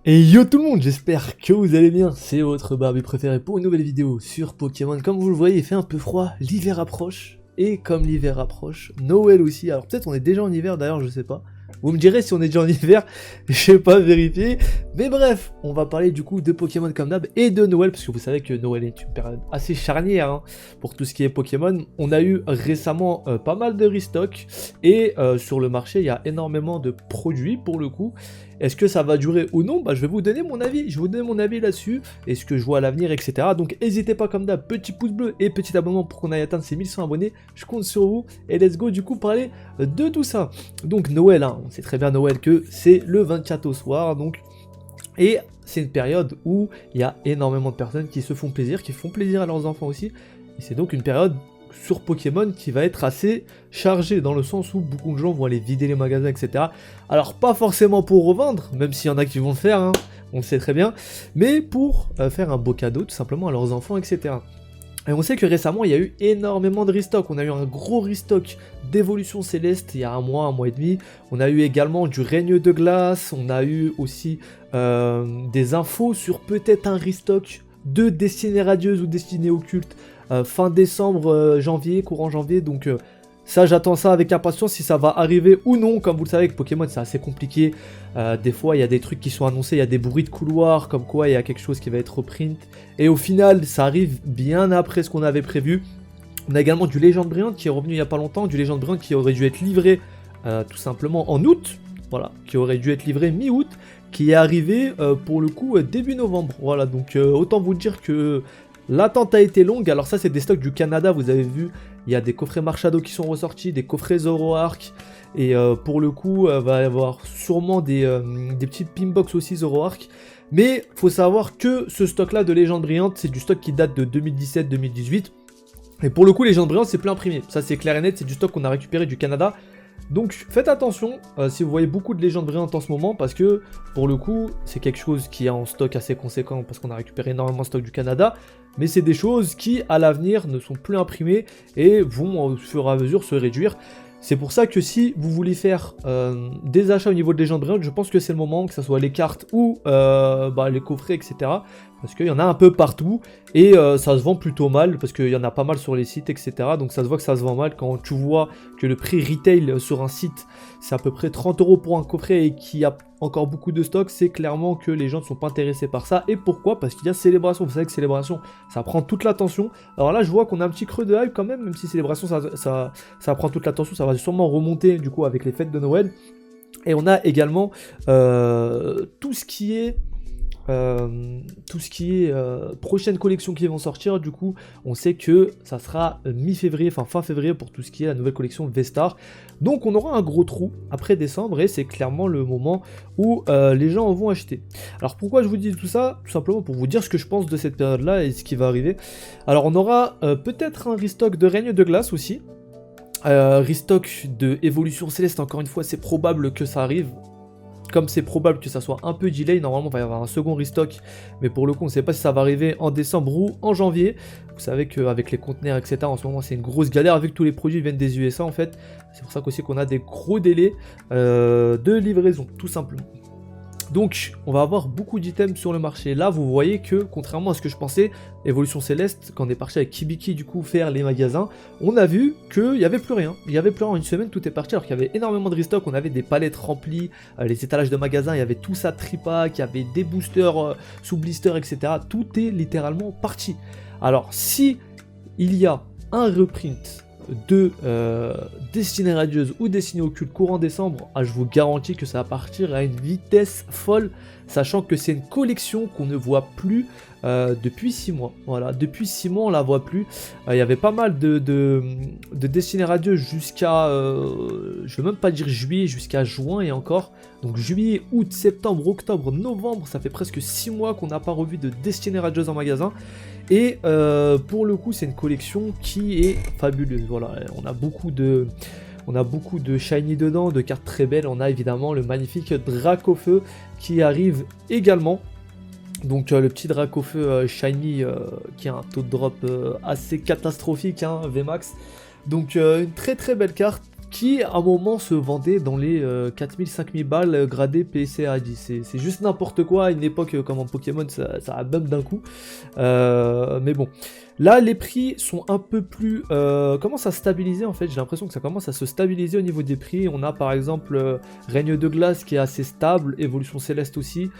Et yo tout le monde, j'espère que vous allez bien, c'est votre barbu préféré pour une nouvelle vidéo sur Pokémon. Comme vous le voyez, il fait un peu froid, l'hiver approche, et comme l'hiver approche, Noël aussi. Alors peut-être on est déjà en hiver d'ailleurs, je sais pas. Vous me direz si on est déjà en hiver, je vais pas vérifier. Mais bref, on va parler du coup de Pokémon comme d'hab et de Noël, parce que vous savez que Noël est une période assez charnière hein, pour tout ce qui est Pokémon. On a eu récemment pas mal de restock, et sur le marché il y a énormément de produits pour le coup. Est-ce que ça va durer ou non? Je vais vous donner mon avis. Je vais vous donner mon avis là-dessus et ce que je vois à l'avenir, etc. Donc n'hésitez pas comme d'hab, petit pouce bleu et petit abonnement pour qu'on aille atteindre ces 1100 abonnés. Je compte sur vous et let's go du coup parler de tout ça. Donc Noël, hein, on sait très bien Noël que c'est le 24 au soir, donc et c'est une période où il y a énormément de personnes qui se font plaisir, qui font plaisir à leurs enfants aussi. Et c'est donc une période sur Pokémon qui va être assez chargée, dans le sens où beaucoup de gens vont aller vider les magasins, etc. Alors pas forcément pour revendre, même s'il y en a qui vont le faire, hein, on le sait très bien, mais pour faire un beau cadeau tout simplement à leurs enfants, etc. Et on sait que récemment, il y a eu énormément de restock. On a eu un gros restock d'Évolution Céleste il y a un mois et demi. On a eu également du Règne de Glace. On a eu aussi des infos sur peut-être un restock de Destinée Radieuse ou Destinée Occulte fin décembre, janvier, courant janvier. Donc ça, j'attends ça avec impatience si ça va arriver ou non. Comme vous le savez, avec Pokémon, c'est assez compliqué. Des fois, il y a des trucs qui sont annoncés, il y a des bruits de couloir, comme quoi il y a quelque chose qui va être reprint. Et au final, ça arrive bien après ce qu'on avait prévu. On a également du Légende Brillante qui est revenu il n'y a pas longtemps. Du Légende Brillante qui aurait dû être livré tout simplement en août. Voilà, qui aurait dû être livré mi-août. Qui est arrivé pour le coup début novembre. Voilà, donc autant vous dire que l'attente a été longue. Alors ça, c'est des stocks du Canada, vous avez vu. Il y a des coffrets Marshado qui sont ressortis, des coffrets Zoroark. Et pour le coup, va y avoir sûrement des petits pinbox aussi Zoroark. Mais faut savoir que ce stock-là de Légende Brillante, c'est du stock qui date de 2017-2018. Et pour le coup, Légende Brillante, c'est plein imprimé. Ça, c'est clair et net, c'est du stock qu'on a récupéré du Canada. Donc faites attention si vous voyez beaucoup de légendes brillantes en ce moment, parce que pour le coup c'est quelque chose qui est en stock assez conséquent, parce qu'on a récupéré énormément de stock du Canada, mais c'est des choses qui à l'avenir ne sont plus imprimées et vont au fur et à mesure se réduire. C'est pour ça que si vous voulez faire des achats au niveau de légendes brillantes, je pense que c'est le moment, que ce soit les cartes ou les coffrets, etc. Parce qu'il y en a un peu partout et ça se vend plutôt mal parce qu'il y en a pas mal sur les sites, etc. Donc ça se voit que ça se vend mal quand tu vois que le prix retail sur un site c'est à peu près 30 € pour un coffret et qu'il y a encore beaucoup de stock. C'est clairement que les gens ne sont pas intéressés par ça. Et pourquoi? Parce qu'il y a Célébration. Vous savez que Célébration ça prend toute l'attention. Alors là je vois qu'on a un petit creux de hype quand même si Célébration ça prend toute l'attention. Ça va sûrement remonter du coup avec les fêtes de Noël. Et on a également tout ce qui est prochaines collections qui vont sortir. Du coup on sait que ça sera mi-février, enfin fin février pour tout ce qui est la nouvelle collection V-Star. Donc on aura un gros trou après décembre et c'est clairement le moment où les gens vont acheter. Alors pourquoi je vous dis tout ça? Tout simplement pour vous dire ce que je pense de cette période là et ce qui va arriver. Alors on aura peut-être un restock de Règne de Glace aussi. Restock de Évolution Céleste, encore une fois c'est probable que ça arrive. Comme c'est probable que ça soit un peu delay, normalement il va y avoir un second restock, mais pour le coup on ne sait pas si ça va arriver en décembre ou en janvier. Vous savez qu'avec les conteneurs etc en ce moment c'est une grosse galère vu que tous les produits viennent des USA en fait. C'est pour ça qu'aussi qu'on a des gros délais de livraison tout simplement. Donc on va avoir beaucoup d'items sur le marché. Là vous voyez que contrairement à ce que je pensais, Évolution Céleste, quand on est parti avec Kibiki du coup faire les magasins, on a vu qu'il n'y avait plus rien. Il n'y avait plus rien en une semaine, tout est parti alors qu'il y avait énormément de restock, on avait des palettes remplies, les étalages de magasins, il y avait tout ça tripack, il y avait des boosters sous blister etc. Tout est littéralement parti. Alors si il y a un reprint de Destinée Radieuse ou Destinée Occulte courant décembre, je vous garantis que ça va partir à une vitesse folle, sachant que c'est une collection qu'on ne voit plus depuis 6 mois. Voilà, depuis 6 mois on la voit plus. Il y avait pas mal de Destinée Radieuse jusqu'à, je vais même pas dire juillet, jusqu'à juin et encore. Donc juillet, août, septembre, octobre, novembre, ça fait presque 6 mois qu'on n'a pas revu de Destinée Radieuse en magasin. Et pour le coup c'est une collection qui est fabuleuse. Voilà, on a beaucoup de shiny dedans, de cartes très belles. On a évidemment le magnifique Dracofeu qui arrive également. Donc le petit Dracofeu shiny qui a un taux de drop assez catastrophique, hein, VMAX. Donc une très très belle carte qui à un moment se vendait dans les 4000-5000 balles gradé PCA 10. C'est juste n'importe quoi, à une époque comme en Pokémon ça a bump d'un coup. Mais bon, là les prix sont un peu plus... commencent à stabiliser en fait, j'ai l'impression que ça commence à se stabiliser au niveau des prix. On a par exemple Règne de Glace qui est assez stable, Évolution Céleste aussi.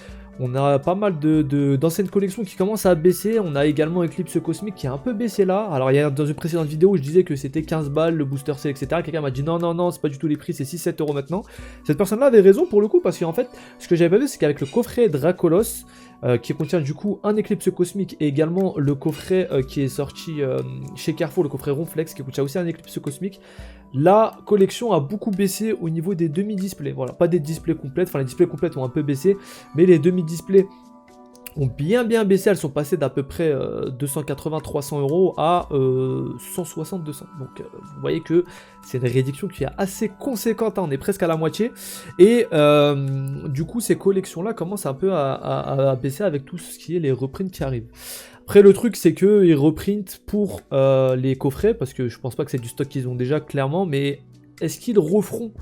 On a pas mal d'anciennes collections qui commencent à baisser. On a également Eclipse Cosmique qui a un peu baissé là. Alors il y a dans une précédente vidéo où je disais que c'était 15 balles le booster C, etc. Quelqu'un m'a dit non, non, non, c'est pas du tout les prix, c'est 6-7 euros maintenant. Cette personne-là avait raison pour le coup parce qu'en fait, ce que j'avais pas vu, c'est qu'avec le coffret Dracolos, qui contient du coup un Éclipse Cosmique et également le coffret qui est sorti chez Carrefour, le coffret Ronflex qui contient aussi un Éclipse Cosmique. La collection a beaucoup baissé au niveau des demi-displays. Voilà, pas des displays complètes, enfin les displays complètes ont un peu baissé, mais les demi-displays ont bien baissé. Elles sont passées d'à peu près 280-300 euros à 160-200. Donc vous voyez que c'est une réduction qui est assez conséquente, hein. On est presque à la moitié. Et du coup ces collections-là commencent un peu à baisser avec tout ce qui est les reprints qui arrivent. Après le truc c'est qu'ils reprintent pour les coffrets, parce que je pense pas que c'est du stock qu'ils ont déjà clairement, mais est-ce qu'ils referont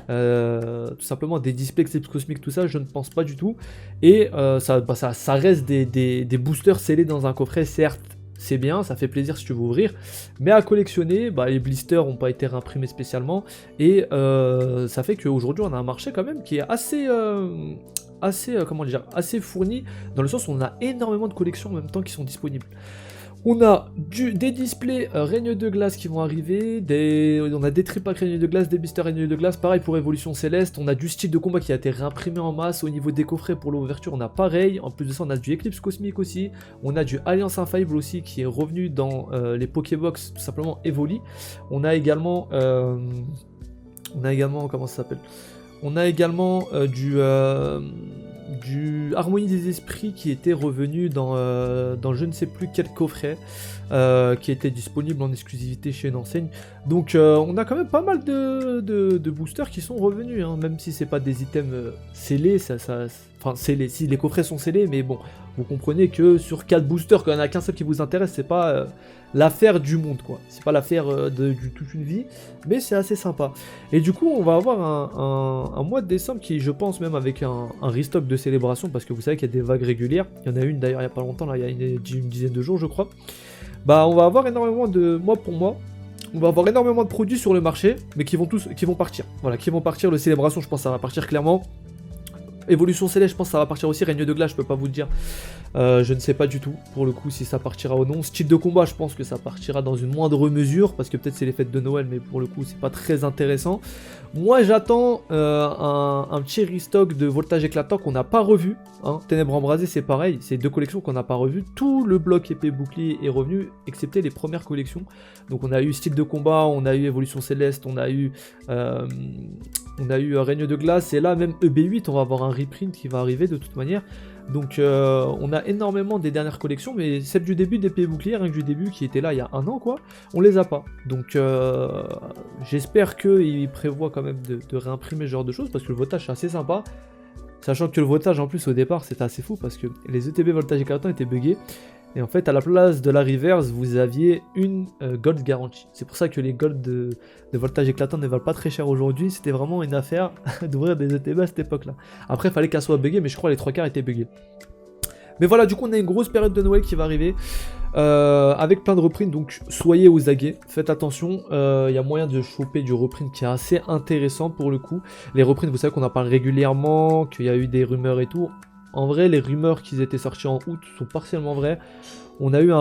tout simplement des displays Eclipse Cosmique, tout ça, je ne pense pas du tout. Et ça reste des boosters scellés dans un coffret, certes c'est bien, ça fait plaisir si tu veux ouvrir, mais à collectionner, les blisters n'ont pas été réimprimés spécialement, et ça fait qu'aujourd'hui on a un marché quand même qui est assez fourni, dans le sens où on a énormément de collections en même temps qui sont disponibles. On a des displays Règne de Glace qui vont arriver, on a des tripacks Règne de Glace, des boosters Règne de Glace, pareil pour Évolution Céleste, on a du style de combat qui a été réimprimé en masse. Au niveau des coffrets pour l'ouverture, on a pareil, en plus de ça on a du Eclipse Cosmique aussi, on a du Alliance Infaillible aussi qui est revenu dans les Pokébox, tout simplement Evoli. On a également, comment ça s'appelle ? On a également du Harmonie des Esprits qui était revenu dans je ne sais plus quel coffret, qui était disponible en exclusivité chez une enseigne. Donc on a quand même pas mal de boosters qui sont revenus, hein, même si c'est pas des items scellés, enfin scellés, si les coffrets sont scellés, mais bon, vous comprenez que sur 4 boosters, quand il n'y en a qu'un seul qui vous intéresse, c'est pas l'affaire du monde, quoi. C'est pas l'affaire de toute une vie, mais c'est assez sympa. Et du coup, on va avoir un mois de décembre qui, je pense, même avec un restock de célébration, parce que vous savez qu'il y a des vagues régulières. Il y en a une d'ailleurs il n'y a pas longtemps, là, il y a une dizaine de jours, je crois. On va avoir énormément de mois pour mois. On va avoir énormément de produits sur le marché, mais qui vont partir. Voilà, qui vont partir. Le célébration, je pense, ça va partir clairement. Évolution Céleste, je pense que ça va partir aussi. Règne de Glace, je peux pas vous le dire. Je ne sais pas du tout, pour le coup, si ça partira ou non. Style de combat, je pense que ça partira dans une moindre mesure, parce que peut-être c'est les fêtes de Noël, mais pour le coup, c'est pas très intéressant. Moi, j'attends un petit restock de Voltage Éclatant qu'on n'a pas revu. Hein. Ténèbres Embrasées, c'est pareil. C'est deux collections qu'on n'a pas revues. Tout le bloc épée bouclier est revenu, excepté les premières collections. Donc, on a eu Style de combat, on a eu Évolution Céleste, on a eu Règne de Glace. Et là, même EB8, on va avoir un reprint qui va arriver de toute manière. Donc on a énormément des dernières collections, mais celle du début d'épée bouclier, rien que du début qui était là il y a un an, quoi, on les a pas. Donc j'espère qu'ils prévoient quand même de réimprimer ce genre de choses, parce que le votage c'est assez sympa. Sachant que le votage en plus au départ c'était assez fou, parce que les ETB voltage éclatant étaient buggés. Et en fait, à la place de la reverse, vous aviez une gold garantie. C'est pour ça que les golds de voltage éclatant ne valent pas très cher aujourd'hui. C'était vraiment une affaire d'ouvrir des ETB à cette époque-là. Après, il fallait qu'elle soit buggée, mais je crois que les 3/4 étaient buggés. Mais voilà, du coup, on a une grosse période de Noël qui va arriver. Avec plein de reprints, donc soyez aux aguets, faites attention. Il y a moyen de choper du reprint qui est assez intéressant pour le coup. Les reprints, vous savez qu'on en parle régulièrement, qu'il y a eu des rumeurs et tout. En vrai, les rumeurs qu'ils étaient sortis en août sont partiellement vraies. On a eu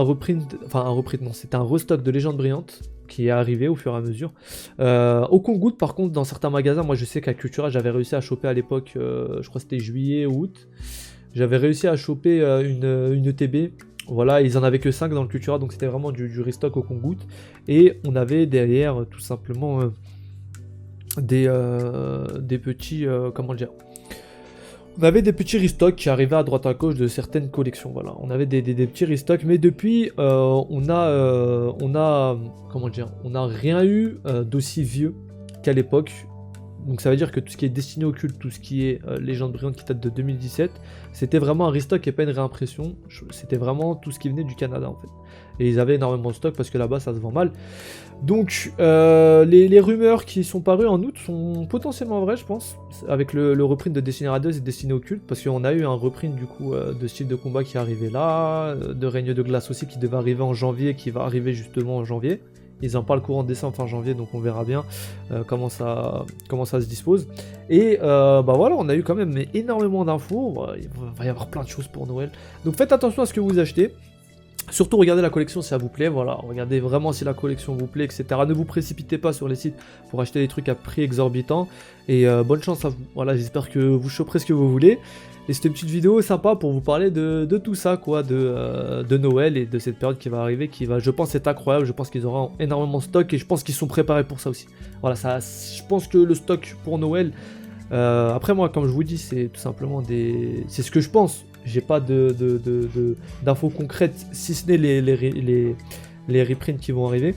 c'était un restock de Légende Brillante qui est arrivé au fur et à mesure. Au compte-gouttes, par contre, dans certains magasins, moi je sais qu'à Cultura, j'avais réussi à choper à l'époque, je crois que c'était juillet ou août, j'avais réussi à choper une ETB. Voilà, ils en avaient que 5 dans le Cultura, donc c'était vraiment du restock au compte-gouttes. Et on avait derrière, tout simplement, des petits, comment dire, on avait des petits restocks qui arrivaient à droite à gauche de certaines collections, voilà. On avait des petits restocks, mais depuis, on a rien eu d'aussi vieux qu'à l'époque. Donc ça veut dire que tout ce qui est Destinée Occulte, tout ce qui est Légende Brillante qui date de 2017, c'était vraiment un restock et pas une réimpression. C'était vraiment tout ce qui venait du Canada en fait. Et ils avaient énormément de stock parce que là-bas ça se vend mal. Donc les rumeurs qui sont parues en août sont potentiellement vraies je pense. Avec le reprint de Destiny Radeuse et Destinée Occulte. Parce qu'on a eu un reprint du coup de style de combat qui est arrivé là. De Règne de Glace aussi qui devait arriver en janvier, qui va arriver justement en janvier. Ils en parlent courant décembre, fin janvier, donc on verra bien comment ça se dispose. Et bah voilà, on a eu quand même énormément d'infos. Il va y avoir plein de choses pour Noël. Donc faites attention à ce que vous achetez. Surtout regardez la collection si ça vous plaît, voilà, regardez vraiment si la collection vous plaît, etc. Ne vous précipitez pas sur les sites pour acheter des trucs à prix exorbitant. Et bonne chance à vous. Voilà, j'espère que vous choperez ce que vous voulez. Et c'était une petite vidéo sympa pour vous parler de tout ça, quoi, de Noël et de cette période qui va arriver, qui va, je pense, être incroyable. Je pense qu'ils auront énormément de stock et je pense qu'ils sont préparés pour ça aussi. Voilà, ça, je pense que le stock pour Noël, après moi, comme je vous dis, c'est tout simplement c'est ce que je pense. J'ai pas d'infos concrètes, si ce n'est les reprints qui vont arriver.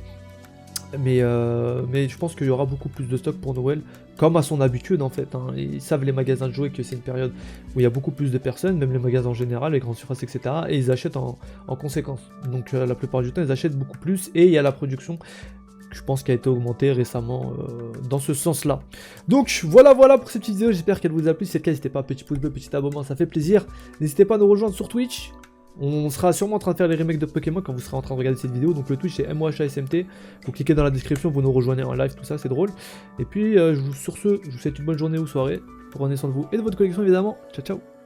Mais je pense qu'il y aura beaucoup plus de stock pour Noël, comme à son habitude en fait. Hein. Ils savent les magasins de jouets que c'est une période où il y a beaucoup plus de personnes, même les magasins en général, les grandes surfaces, etc. Et ils achètent en conséquence. Donc la plupart du temps, ils achètent beaucoup plus. Et il y a la production, je pense, qui a été augmentée récemment dans ce sens-là. Donc voilà pour cette petite vidéo, j'espère qu'elle vous a plu. Si c'est le cas, n'hésitez pas, petit pouce bleu, petit abonnement, ça fait plaisir. N'hésitez pas à nous rejoindre sur Twitch. On sera sûrement en train de faire les remakes de Pokémon quand vous serez en train de regarder cette vidéo. Donc le Twitch c'est MOHASMT. Vous cliquez dans la description, vous nous rejoignez en live, tout ça, c'est drôle. Et puis sur ce, je vous souhaite une bonne journée ou soirée. Prenez soin de vous et de votre collection évidemment. Ciao ciao.